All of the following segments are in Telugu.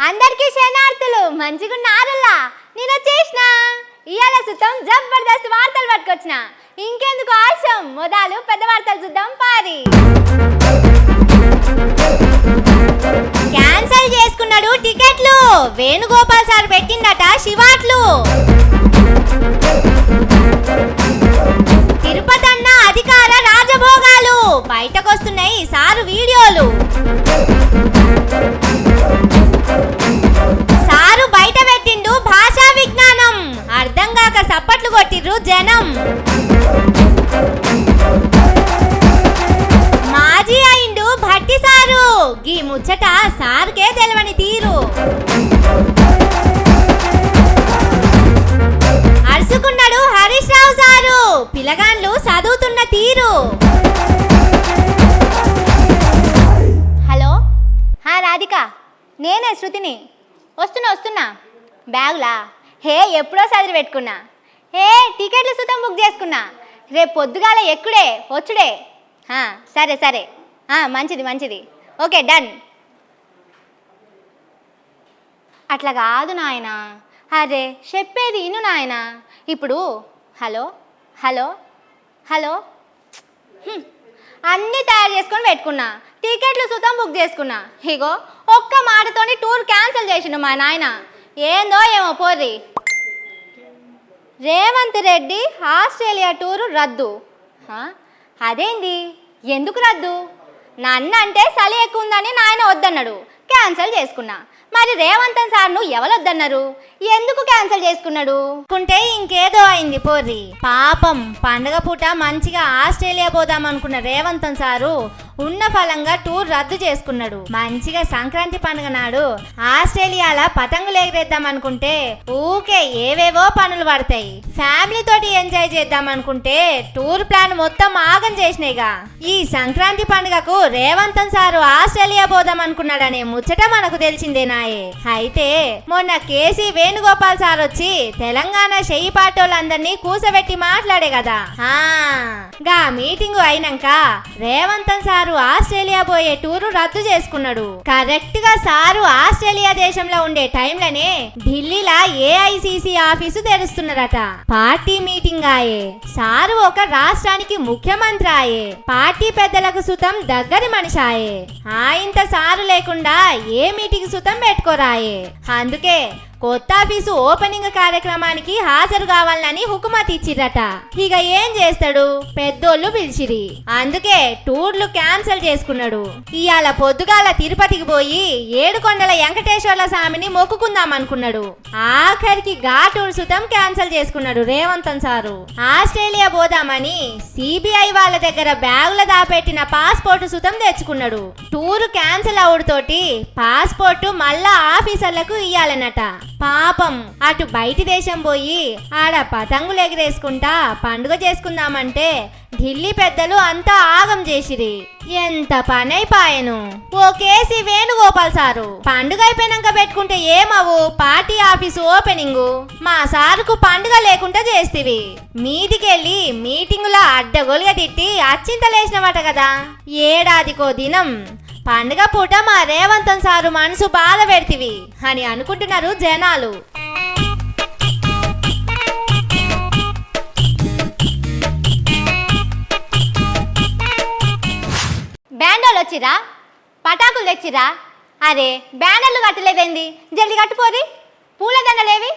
అందరికీ శనార్థులు మంచిగున్నారులా. నేను వచ్చేసిన ఇయాల సుతం జబర్దస్త్ వార్తలు పట్టుకొచ్చిన. ఇంకెందుకు ఆలస్యం, మొదలు పెద్ద వార్తలు చూద్దాం పారి. క్యాన్సిల్ చేసుకున్నాడు టికెట్లు, వేణుగోపాల్ సార్ పెట్టిందట శివాట్లు. తిరుపతన్న అధికార రాజభోగాలు, బయటకొస్తున్నాయి సారు వీడియోలు. సారు బయట పెట్టిండు భాషా విజ్ఞానం, అర్థం కాక సప్పట్లు కొట్టిర్రు జనం. మాజీ అయిండు భట్టి సారు, గీ ముచ్చట సార్కే తెలవని తీరు. అరుసుకున్నాడు హరీష్ రావు సారు, పిలగాన్లు చదువుతున్న తీరు. హలో, రాధిక, నేనే శృతిని. వస్తున్నా బ్యాగులా. ఎప్పుడో చదివి పెట్టుకున్నా. టికెట్లు సుతం బుక్ చేసుకున్నా. రేపు పొద్దుగాల ఎక్కుడే వచ్చుడే. సరే మంచిది. Okay, done. అట్లా కాదు నాయనా, అరే చెప్పేది ఇను నాయనా. ఇప్పుడు హలో అన్నీ తయారు చేసుకొని పెట్టుకున్నా, టికెట్లు సుతం బుక్ చేసుకున్నా. ఇగో ఒక్క మాటతోని టూర్ క్యాన్సిల్ చేసిండు మా నాయన. ఏందో ఏమో పోర్రి. రేవంత్ రెడ్డి ఆస్ట్రేలియా టూరు రద్దు. అదేంది, ఎందుకు రద్దు? నన్ను అంటే చలి ఎక్కువ ఉందని నాయన వద్దన్నాడు, క్యాన్సిల్ చేసుకున్నా. మరి రేవంతన్ సార్ను ఎవరొద్దన్నారు, ఎందుకు క్యాన్సిల్ చేసుకున్నాడు? కుంటే ఇంకేదో అయింది పోర్రి. పాపం పండగ పూట మంచిగా ఆస్ట్రేలియా పోదాం అనుకున్న రేవంతన్ సారు ఉన్న ఫలంగా టూర్ రద్దు చేసుకున్నాడు. మంచిగా సంక్రాంతి పండుగ నాడు ఆస్ట్రేలియాలో పతంగులు ఎగరేద్దాం అనుకుంటే ఊకే ఏవేవో పనులు పడతాయి. ఫ్యామిలీ తోటి ఎంజాయ్ చేద్దాం అనుకుంటే టూర్ ప్లాన్ మొత్తం ఆగం చేసినాయిగా. ఈ సంక్రాంతి పండుగకు రేవంతన్ సారు ఆస్ట్రేలియా పోదాం అనుకున్నాడనే ముచ్చట మనకు తెలిసిందేనాయే. అయితే మొన్న కేసీ వేణుగోపాల్ సార్ వచ్చి తెలంగాణ చెయ్యి పాటోళ్ళందరినీ కూసబెట్టి మాట్లాడే కదా. గా మీటింగ్ అయినాక రేవంతన్ సారు ఆస్ట్రేలియా పోయే టూరు రద్దు చేసుకున్నాడు. కరెక్ట్ గా సారు ఆస్ట్రేలియా దేశంలో ఉండే టైంలోనే ఢిల్లీలో ఏఐసిసి ఆఫీసు తెరుస్తున్నారట. పార్టీ మీటింగ్ ఆయే. సారు ఒక రాష్ట్రానికి ముఖ్యమంత్రి ఆయే. పార్టీ పెద్దలకు సుతం దగ్గరి మనిషి ఆయే. ఇంత సారు లేకుండా ఏ మీటింగ్ సుతం పెట్టుకోరాయే. అందుకే కొత్త ఆఫీసు ఓపెనింగ్ కార్యక్రమానికి హాజరు కావాలని హుకుమత్ ఇచ్చిరట. ఇక ఏం చేస్తాడు, పెద్దోళ్ళు పిలిచిరి. అందుకే టూర్లు క్యాన్సిల్ చేసుకున్నాడు. ఇవాళ పొద్దుగాల తిరుపతికి పోయి ఏడుకొండల వెంకటేశ్వర్ల స్వామిని మొక్కుకుందాం అనుకున్నాడు. ఆఖరికి గా టూర్ సుతం క్యాన్సిల్ చేసుకున్నాడు రేవంతన్ సారు. ఆస్ట్రేలియా పోదామని సిబిఐ వాళ్ళ దగ్గర బ్యాగుల దాపెట్టిన పాస్పోర్ట్ సుతం తెచ్చుకున్నాడు. టూర్ క్యాన్సిల్ అవుడుతోటి పాస్పోర్ట్ మళ్ళా ఆఫీసర్లకు ఇయ్యాలన్నట. పాపం అటు బయటి దేశం పోయి ఆడ పతంగులు ఎగిరేసుకుంటా పండుగ చేసుకుందామంటే ఢిల్లీ పెద్దలు అంతా ఆగం చేసిరి. ఎంత పని అయిపాయను. ఓ కేసీ వేణుగోపాల్ సారు, పండుగ అయిపోయినాక పెట్టుకుంటే ఏమవు పార్టీ ఆఫీసు ఓపెనింగ్. మా సారుకు పండుగ లేకుండా చేస్తీవి. మీదికెళ్ళి మీటింగులో అడ్డగోలుగా తిట్టి అచ్చింతలేసినవట కదా. ఏడాదికో దినం పండుగ పూట మా రేవంతన్ సారు మనసు బాధ పెడితివి అని అనుకుంటున్నారు జనాలు. బ్యాండోలు వచ్చిరా, పటాకులు తెచ్చిరా. అరే బ్యానర్లు కట్టలేదేంది, జల్ది కట్టుకోరి. పూలదండలేవి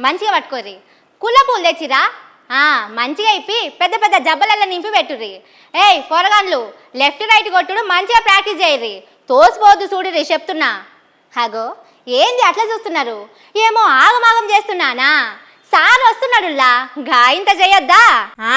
మంచిగా పట్టుకోరి. కుల్ల పూలు తెచ్చిరా, మంచిగా ఇప్పి పెద్ద పెద్ద జబ్బలల్లో నింపి పెట్టుర్రి. పొరగాన్లు లెఫ్ట్ రైట్ కొట్టుడు మంచిగా ప్రాక్టీస్ చేయర్రి. తోసిపోవద్దు చూడుర్రి చెప్తున్నా. హగో ఏంది అట్లా చూస్తున్నారు, ఏమో ఆగమాగం చేస్తున్నానా? సార్ వస్తున్నాడులా, గాయంత చేయొద్దా?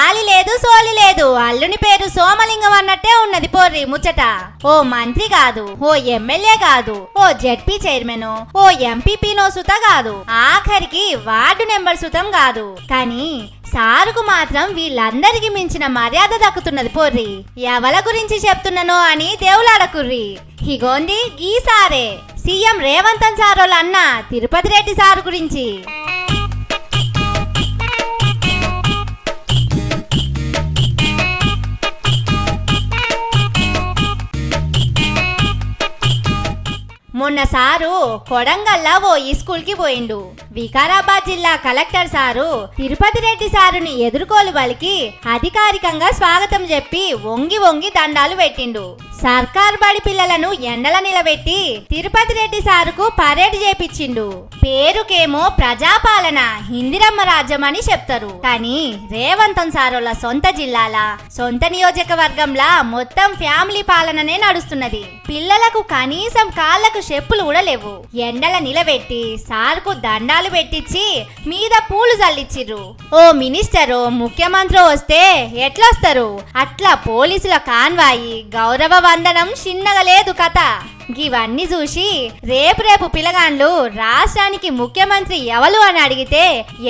ఆలి లేదు సోలి లేదు, అల్లుని పేరు సోమలింగం అన్నట్టే ఉన్నది పోర్రి ముచ్చట. ఓ మంత్రి కాదు, ఓ ఎమ్మెల్యే కాదు, ఓ జెడ్పీ చైర్మన్, ఓ ఎంపీపీనో సుత కాదు, ఆఖరికి వార్డు నెంబర్ సుతం కాదు. కానీ సారుకు మాత్రం వీళ్ళందరికి మించిన మర్యాద దక్కుతున్నది పోర్రి. ఎవల గురించి చెప్తున్నానో అని దేవులాడకుర్రి. ఇగోంది ఈ సారే, సీఎం రేవంతన్ సారోళ్ళ అన్న తిరుపతి రెడ్డి సారు గురించి. మొన్న సారు కొడంగల్లా ఓ ఈ స్కూల్కి పోయిండు. వికారాబాద్ జిల్లా కలెక్టర్ సారు తిరుపతి రెడ్డి సారుని ఎదుర్కోలు పలికి అధికారికంగా స్వాగతం చెప్పి వంగి వంగి దండాలు పెట్టిండు. సర్కార్ బడి పిల్లలను ఎండల నిలబెట్టి తిరుపతి రెడ్డి సారుకు పరేడ్ చేపించిండు. పేరుకేమో ప్రజాపాలన ఇందిరమ్మ రాజ్యం అని చెప్తారు, కానీ రేవంతన్ సారోల సొంత జిల్లాల సొంత నియోజకవర్గంలా మొత్తం ఫ్యామిలీ పాలననే నడుస్తున్నది. పిల్లలకు కనీసం కాళ్లకు చెప్పులు కూడా లేవు. ఎండల నిలబెట్టి సార్కు దండాలు పెట్టించి మీద పూలు చల్లిచ్చిర్రు. ఓ మినిస్టరో ముఖ్యమంత్రి వస్తే ఎట్లొస్తారు? అట్లా పోలీసుల కాన్వాయి గౌరవ వందనం చిన్నగా లేదు కథ. ఇవన్నీ చూసి రేపు పిల్లగాండ్లు రాష్ట్రానికి ముఖ్యమంత్రి ఎవరు అని అడిగితే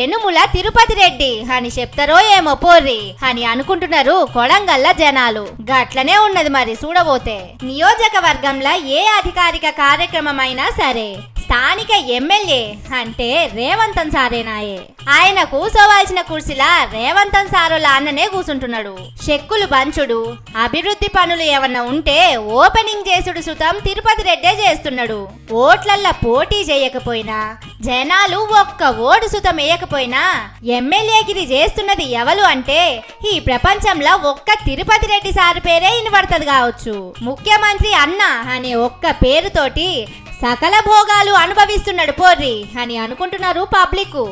ఎనుముల తిరుపతి రెడ్డి అని చెప్తారో ఏమో పోర్రి అని అనుకుంటున్నారు కొడంగల్ల జనాలు. గట్లనే ఉన్నది మరి చూడబోతే. నియోజకవర్గంలో ఏ అధికారిక కార్యక్రమం అయినా సరే స్థానిక ఎమ్మెల్యే అంటే రేవంతన్ సారేనాయే. ఆయన కూసోవాల్సిన కుర్చీలా రేవంతన్ సారోల అన్ననే కూసుంటున్నాడు. చెక్కులు బంచుడు, అభివృద్ధి పనులు ఏమన్నా ఉంటే ఓపెనింగ్ చేసుడు సుతం తిరుపతి రెడ్డే చేస్తున్నాడు. ఓట్లల్లా పోటీ చేయకపోయినా, జనాలు ఒక్క ఓటు సుతం వేయకపోయినా ఎమ్మెల్యేగిరి చేస్తున్నది ఎవరు అంటే ఈ ప్రపంచంలో ఒక్క తిరుపతి రెడ్డి సారు పేరే వినబడుతుంది కావచ్చు. ముఖ్యమంత్రి అన్న అనే ఒక్క పేరుతోటి సకల భోగాలు అనుభవిస్తున్నాడు పోర్రి అని అనుకుంటున్నారు public.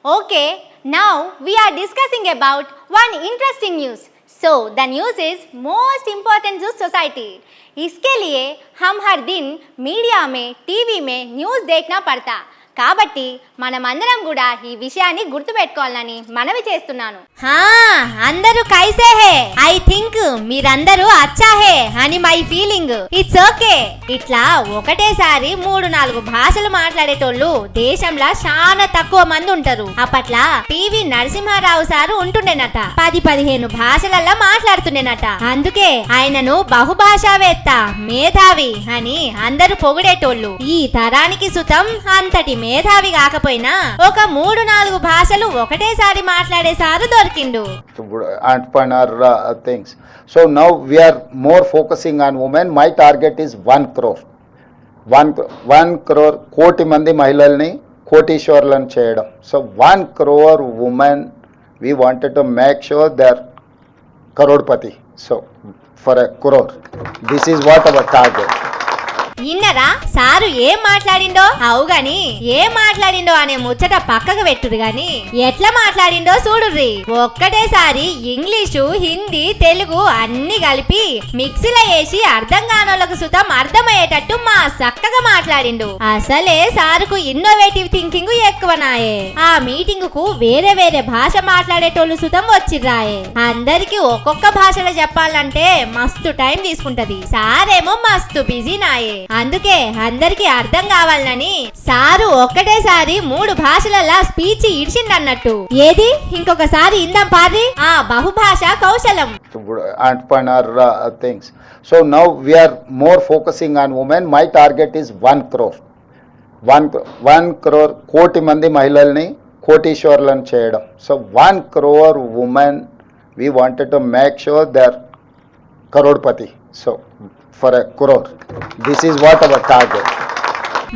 Okay, now we are discussing about one interesting news. So the news is most important to society. इसके लिए हम हर दिन मीडिया में टीवी में न्यूज़ देखना पड़ता. కాబట్టి మనమందరం కూడా ఈ విషయాన్ని గుర్తుపెట్టుకోవాలని మనవి చేస్తున్నాను. అందరూ కైసే హే? ఐ థింక్ మీరందరూ అచ్చా హే అని మై ఫీలింగ్. It's okay. ఇట్లా ఒకటేసారి 3-4 భాషలు మాట్లాడేటోళ్ళు దేశంలో చాలా తక్కువ మంది ఉంటారు. అప్పట్లా టీవీ నరసింహారావు సారు ఉంటుండేనట. 10-15 భాషలల్లో మాట్లాడుతుండేనట. అందుకే ఆయనను బహుభాషావేత్త, మేధావి అని అందరూ పొగిడేటోళ్ళు. ఈ తరానికి సుతం అంతటి మేధావి కాకపోయినా ఒక 3-4 భాషలు ఒకటేసారి మాట్లాడే sir దొరికిండు. So now we are more focusing on women. My target is 1 crore. 1 crore కోటి మంది మహిళల్ని కోటీశ్వర్లను చేయడం. So 1 crore women we wanted to make sure they're crorepati. So for a crore, this is what our target. ఇన్నరా సారు ఏం మాట్లాడిండో? అవు గాని ఏం మాట్లాడిండో అనే ముచ్చట పక్కకు పెట్టురు గాని ఎట్లా మాట్లాడిండో చూడుర్రి. ఒక్కటేసారి ఇంగ్లీషు, హిందీ, తెలుగు అన్ని కలిపి మిక్సీలో వేసి అర్థం కానోళ్ళకు సుతం అర్థమయ్యేటట్టు మా చక్కగా మాట్లాడిండు. అసలే సారుకు ఇన్నోవేటివ్ థింకింగ్ ఎక్కువనాయే. ఆ మీటింగ్ కు వేరే వేరే భాష మాట్లాడేటోళ్ళు సుతం వచ్చిర్రాయే. అందరికి ఒక్కొక్క భాషలో చెప్పాలంటే మస్తు టైం తీసుకుంటది. సారేమో మస్తు బిజీ నాయే. అందుకే అందరికి అర్థం కావాలని సారు ఒక్కటేసారి 3 భాషలలో స్పీచ్ ఇడిచిండన్నట్టు. ఏది ఇంకొకసారి ఇందాం పారి ఆ బహుభాష కౌశలం. Things. So now we are more focusing on women. My target is 1 crore. 1 crore కోటి మంది మహిళల్ని కోటీశ్వర్లను చేయడం. So 1 crore women we wanted to make sure they're crorepati. So for a crore, this is what our target.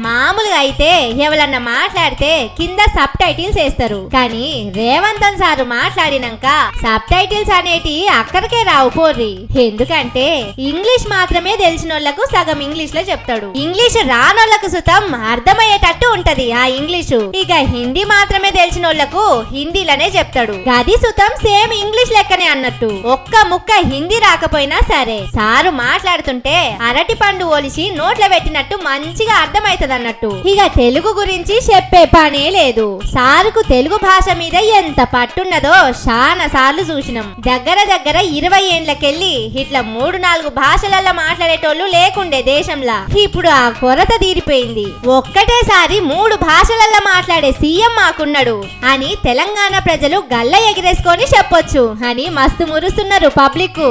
మామూలుగా అయితే ఎవరన్నా మాట్లాడితే కింద సబ్ టైటిల్స్ వేస్తారు, కానీ రేవంతన్ సారు మాట్లాడినాక సబ్ టైటిల్స్ అనేటి అక్కడికే రావు పోర్రి. ఎందుకంటే ఇంగ్లీష్ మాత్రమే తెలిసినోళ్లకు సగం ఇంగ్లీష్ లో చెప్తాడు. ఇంగ్లీష్ రానోళ్లకు సుతం అర్థమయ్యేటట్టు ఉంటది ఆ ఇంగ్లీషు. ఇక హిందీ మాత్రమే తెలిసినోళ్లకు హిందీలోనే చెప్తాడు. గది సుతం సేమ్ ఇంగ్లీష్ లెక్కనే అన్నట్టు. ఒక్క ముక్క హిందీ రాకపోయినా సరే సారు మాట్లాడుతుంటే అరటి పండు ఒలిసి నోట్ల పెట్టినట్టు మంచిగా అర్థమైతుంది అన్నట్టు. ఇక తెలుగు గురించి చెప్పే పనే లేదు. సారుకు తెలుగు భాష మీద ఎంత పట్టున్నదో చాలా సార్లు చూసినాం. దగ్గర 20 ఏండ్లకెళ్ళి ఇట్లా 3-4 భాషలలో మాట్లాడేటోళ్ళు లేకుండే దేశంలో. ఇప్పుడు ఆ కొరత తీరిపోయింది. ఒక్కటేసారి 3 భాషలలో మాట్లాడే సీఎం మాకున్నాడు అని తెలంగాణ ప్రజలు గల్ల ఎగిరేసుకొని చెప్పొచ్చు అని మస్తు మురుస్తున్నారు పబ్లిక్.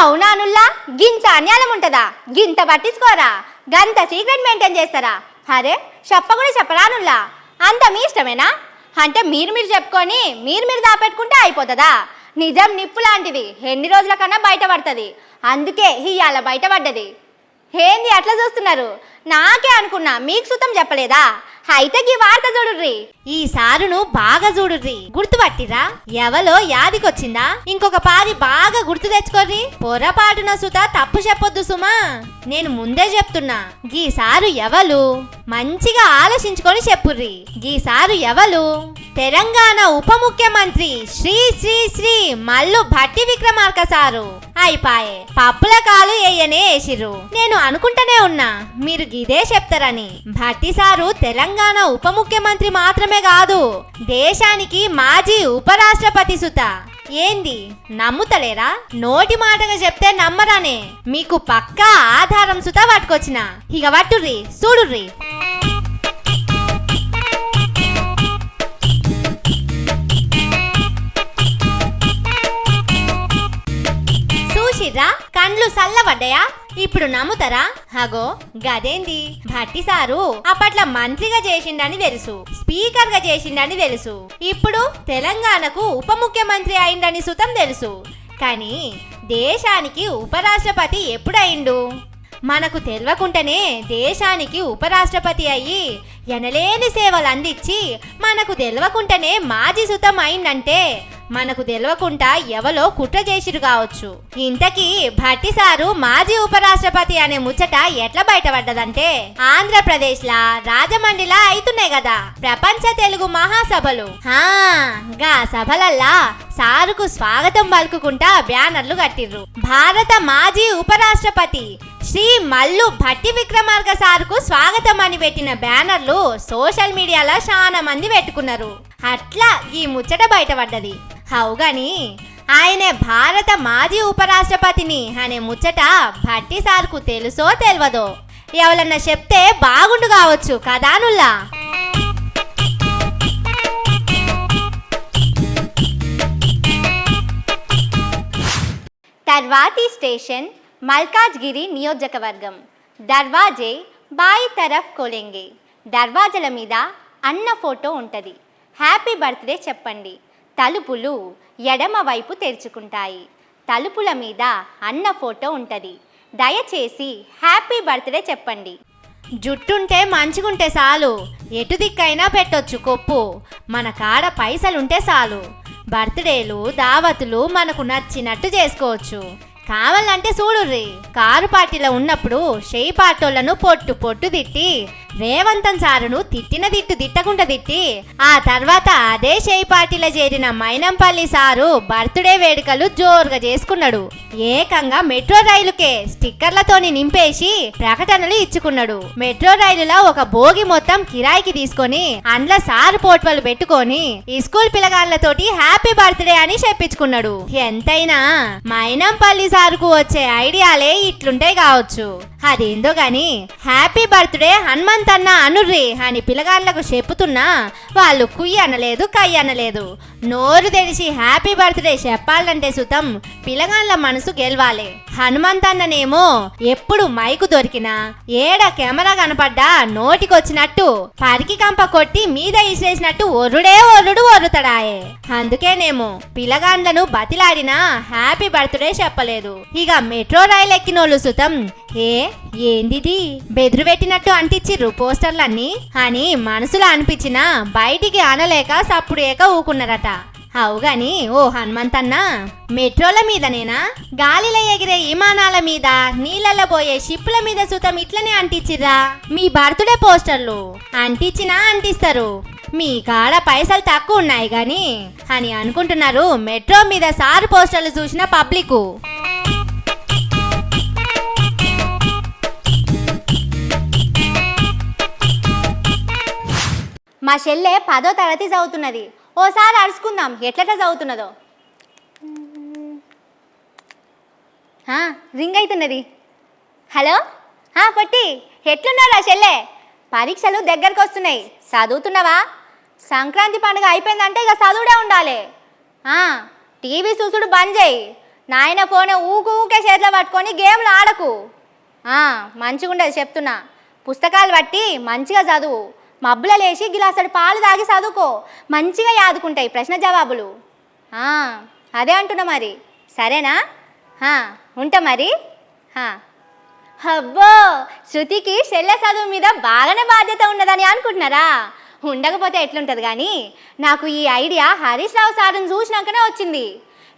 అవునానుల్లా గింత అన్యాయం ఉంటుందా? గింత పట్టించుకోరా? గంత సీక్రెట్ మెయింటైన్ చేస్తారా? అరే చెప్ప కూడా చెప్పరానుల్లా, అంత మీ ఇష్టమేనా? అంటే మీరు చెప్పుకొని మీరు దాపెట్టుకుంటే అయిపోతుందా? నిజం నిప్పు లాంటిది, ఎన్ని రోజుల కన్నా బయటపడుతుంది. అందుకే ఇవాళ బయటపడ్డది. ఏంది అట్లా చూస్తున్నారు? నాకే అనుకున్నా, మీకు సుతం చెప్పలేదా? అయితే ఈ వార్త చూడుర్రి. ఈ సారును బాగా చూడుర్రి. గుర్తుపట్టిరా? ఎవలో యాదికొచ్చిందా? ఇంకొక పారి బాగా గుర్తు తెచ్చుకోర్రి. పొరపాటున సుత తప్పు చెప్పొద్దు సుమా. నేను ముందే చెప్తున్నా, గీ సారు ఎవలు మంచిగా ఆలోచించుకొని చెప్పుర్రి. గీ సారు ఎవలు? తెలంగాణ ఉప ముఖ్యమంత్రి శ్రీ శ్రీ శ్రీ మల్లు భట్టి విక్రమార్క సారు. అయిపాయే, పప్పుల కాలు వేయనే వేసిర్రు. నేను అనుకుంటూనే ఉన్నా మీరు గిదే చెప్తారని. భట్టి సారు తెలంగాణ ఉప ముఖ్యమంత్రి మాత్రమే కాదు, దేశానికి మాజీ ఉపరాష్ట్రపతి సుత. ఏంది నమ్ముతలేరా? నోటి మాటగా చెప్తే నమ్మరానే. మీకు పక్కా ఆధారం సుత పట్టుకొచ్చిన. ఇక పట్టుర్రి, చూడుర్రి. చూసిర్రా? కండ్లు సల్లబడ్డాయా? ఇప్పుడు నమ్ముతారా? హగో గదేంది, భట్టి సారు అప్పట్లో మంత్రిగా చేసిండని తెలుసు, స్పీకర్ గా చేసిండని తెలుసు, ఇప్పుడు తెలంగాణకు ఉప ముఖ్యమంత్రి అయిండని సుతం తెలుసు. కానీ దేశానికి ఉపరాష్ట్రపతి ఎప్పుడయిండు? మనకు తెలియకుండానే దేశానికి ఉపరాష్ట్రపతి అయ్యి ఎనలేని సేవలు అందించి మనకు తెలియకుండానే మాజీ సుతం అయిందంటే మనకు తెలియకుండా ఎవలో కుట్ర చేసిరు కావచ్చు. ఇంతకీ భట్టి సారు మాజీ ఉపరాష్ట్రపతి అనే ముచ్చట ఎట్లా బయటపడ్డదంటే, ఆంధ్రప్రదేశ్ లా రాజమండ్రిలా అవుతున్నాయి కదా ప్రపంచ తెలుగు మహాసభలు. గా సభలల్లా సారుకు స్వాగతం పలుకుకుంటా బ్యానర్లు కట్టిర్రు. భారత మాజీ ఉపరాష్ట్రపతి శ్రీ మల్లు భట్టి విక్రమార్క సారుకు స్వాగతం అని పెట్టిన బ్యానర్లు సోషల్ మీడియాలో చాలా మంది పెట్టుకున్నారు. అట్లా ఈ ముచ్చట బయటపడ్డది. హౌగాని ఆయనే భారత మాజీ ఉపరాష్ట్రపతిని అనే ముచ్చట భట్టి సార్కు తెలుసో తెలియదో ఎవరన్నా చెప్తే బాగుండు కావచ్చు కదానుల్లా. తర్వాతి స్టేషన్ మల్కాజ్గిరి నియోజకవర్గం. దర్వాజే బాయి తరఫ్ కోలెంగే. దర్వాజల మీద అన్న ఫోటో ఉంటుంది. హ్యాపీ బర్త్డే చెప్పండి. తలుపులు ఎడమ వైపు తెరుచుకుంటాయి. తలుపుల మీద అన్న ఫోటో ఉంటుంది. దయచేసి హ్యాపీ బర్త్డే చెప్పండి. జుట్టుంటే మంచిగుంటే చాలు, ఎటు దిక్కైనా పెట్టొచ్చు కొప్పు. మన కాడ పైసలుంటే చాలు, బర్త్డేలు దావతులు మనకు నచ్చినట్టు చేసుకోవచ్చు. కావాలంటే చూడుర్రి, కారు పార్టీలో ఉన్నప్పుడు షెయి పార్టోళ్లను పొట్టు పొట్టు తిట్టి రేవంతన్ సారును తిట్టిన తిట్టకుండా తిట్టి ఆ తర్వాత అదే షెయి పార్టీలో చేరిన మైనంపల్లి సారు బర్త్డే వేడుకలు జోరుగా చేసుకున్నాడు. ఏకంగా మెట్రో రైలుకే స్టిక్కర్లతోని నింపేసి ప్రకటనలు ఇచ్చుకున్నాడు. మెట్రో రైలులో ఒక బోగి మొత్తం కిరాయికి తీసుకొని అండ్ల సారు పోట్వలు పెట్టుకొని ఈ స్కూల్ పిల్లగాళ్ళతోటి హ్యాపీ బర్త్డే అని చెప్పించుకున్నాడు. ఎంతైనా మైనంపల్లి సారుకు వచ్చే ఐడియాలే ఇట్లుంటాయి కావచ్చు. అదేందో గాని హ్యాపీ బర్త్డే హనుమంతన్న అనుర్రి అని పిల్లగాళ్ళకు చెప్పుతున్నా వాళ్ళు కుయ్యి అనలేదు, కయ్యి అనలేదు. నోరు తెరిచి హ్యాపీ బర్త్డే చెప్పాలంటే సుతం పిల్లగాళ్ళ మనసు గెలవాలి. హనుమంతన్ననేమో ఎప్పుడు మైకు దొరికినా ఏడ కెమెరా కనపడ్డా నోటికొచ్చినట్టు పరికి కంప కొట్టి మీద ఇసేసినట్టు ఒర్రుతాడాయే. అందుకేనేమో పిల్లగాండ్లను బతిలాడినా హ్యాపీ బర్త్డే చెప్పలేదు. ఇక మెట్రో రైలు ఎక్కినోళ్ళు సుతం ఏందిది బెదురు పెట్టినట్టు అంటించిర్రు పోస్టర్లన్నీ అని మనసులో అనిపించినా బయటికి అనలేక సప్పుడేక ఊకున్నారట. అవుగాని ఓ హనుమంతన్న, మెట్రోల మీదనేనా, గాలిలో ఎగిరే విమానాల మీద, నీళ్ళల్లో పోయే షిప్పుల మీద సుతం ఇట్లనే అంటించిర్రా మీ బర్త్డే పోస్టర్లు? అంటించినా అంటిస్తారు, మీ కాడ పైసలు తక్కువ ఉన్నాయి గాని అని అనుకుంటున్నారు మెట్రో మీద సారు పోస్టర్లు చూసిన పబ్లిక్. మా చెల్లె 10వ తరగతి చదువుతున్నది. ఓసారి అరుచుకుందాం ఎట్లట చదువుతున్నదో. రింగ్ అవుతున్నది. హలో పొట్టి, ఎట్లున్నారా చెల్లె? పరీక్షలు దగ్గరకు వస్తున్నాయి, చదువుతున్నావా? సంక్రాంతి పండుగ అయిపోయిందంటే ఇక చదువుడే ఉండాలి. టీవీ చూసుడు బంద్ చేయి. నాయన ఫోన్ ఊకే చేతిలో పట్టుకొని గేమ్లు ఆడకు. మంచిగా ఉండదు చెప్తున్నా. పుస్తకాలు పట్టి మంచిగా చదువు. మబ్బుల లేచి గిలాసడు పాలు తాగి చదువుకో. మంచిగా యాదుకుంటాయి ప్రశ్న జవాబులు. అదే అంటున్నా మరి. సరేనా? ఉంటా మరి. అబ్బో, శృతికి చెల్లె చదువు మీద బాగానే బాధ్యత ఉన్నదని అనుకుంటున్నారా? ఉండకపోతే ఎట్లుంటుంది కానీ నాకు ఈ ఐడియా హరీష్ రావు సార్ని చూసినాకనే వచ్చింది.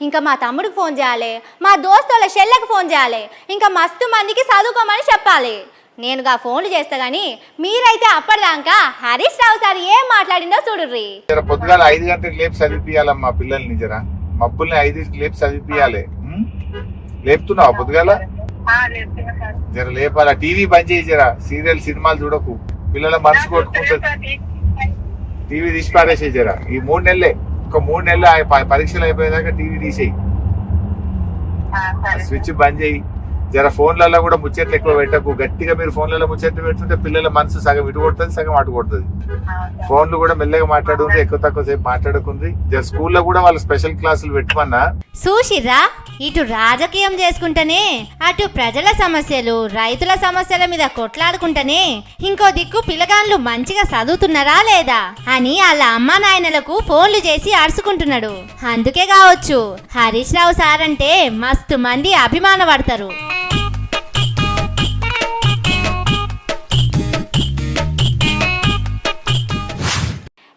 ఇంకా మా తమ్ముడికి ఫోన్ చేయాలి, మా దోస్తుల చెల్లెకి ఫోన్ చేయాలి, ఇంకా మస్తు మందికి చదువుకోమని చెప్పాలి. నేనుగా ఫోన్లు చేస్తా కానీ మీరైతే అప్పటిదాకా హరీష్ రావు సార్ ఏం మాట్లాడిందో చూడుర్రి. పొద్దుగాల 5 గంటలకు లేపు చదివిపియాలమ్మా పిల్లల్ని. జరా మబ్బుల్ని 5కి లేపు చదివిపియాలి. లేపుతున్నావా పొద్దుగాల? జర లేపాల. టీవీ బంద్ చేయి. జరా సీరియల్ సినిమాలు చూడకు. పిల్లల మనసు కొట్టుకుంటుంది. టీవీ తీసి పారేసే. జరా ఈ 3 నెలలే, ఒక 3 నెలలు పరీక్షలు అయిపోయేదాకా టీవీ తీసేయి. స్విచ్ బంద్ చేయి. జర ఫోన్లలో కూడా ముచ్చట్లు ఎక్కువ పెట్టకు. గట్టిగా మీరు ఫోన్లలో ముచ్చట్లు పెడుతుంటే పిల్లల మనసు సగం ఇటు కొడుతుంది, సగం అటు కొడుతుంది. ఫోన్లు కూడా మెల్లగా మాట్లాడుకుంది, ఎక్కువ తక్కువ సేపు మాట్లాడుకుంది. జర స్కూల్లో కూడా వాళ్ళు స్పెషల్ క్లాసులు పెట్టమన్నా. చూసిర్రా, ఇటు రాజకీయం చేసుకుంటేనే అటు ప్రజల సమస్యలు, రైతుల సమస్యల మీద కొట్లాడుకుంటేనే ఇంకో దిక్కు పిల్లగాన్లు మంచిగా చదువుతున్నారా లేదా అని వాళ్ళ అమ్మా నాయనలకు ఫోన్లు చేసి అరుచుకుంటున్నాడు. అందుకే కావచ్చు హరీష్ రావు సార్ అంటే మస్తు మంది అభిమాన పడతారు.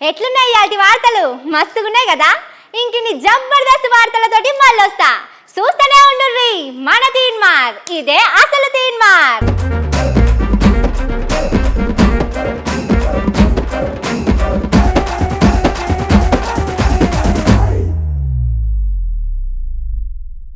ఎట్లున్నాయి వాటి వార్తలు? మస్తుగున్నాయి కదా. ఇంకిన్ని జబర్దస్త్ వార్తలతోటి మళ్ళొస్తా. చూస్తూనే ఉండుర్రి మన తీన్మార్. ఇదే అసలు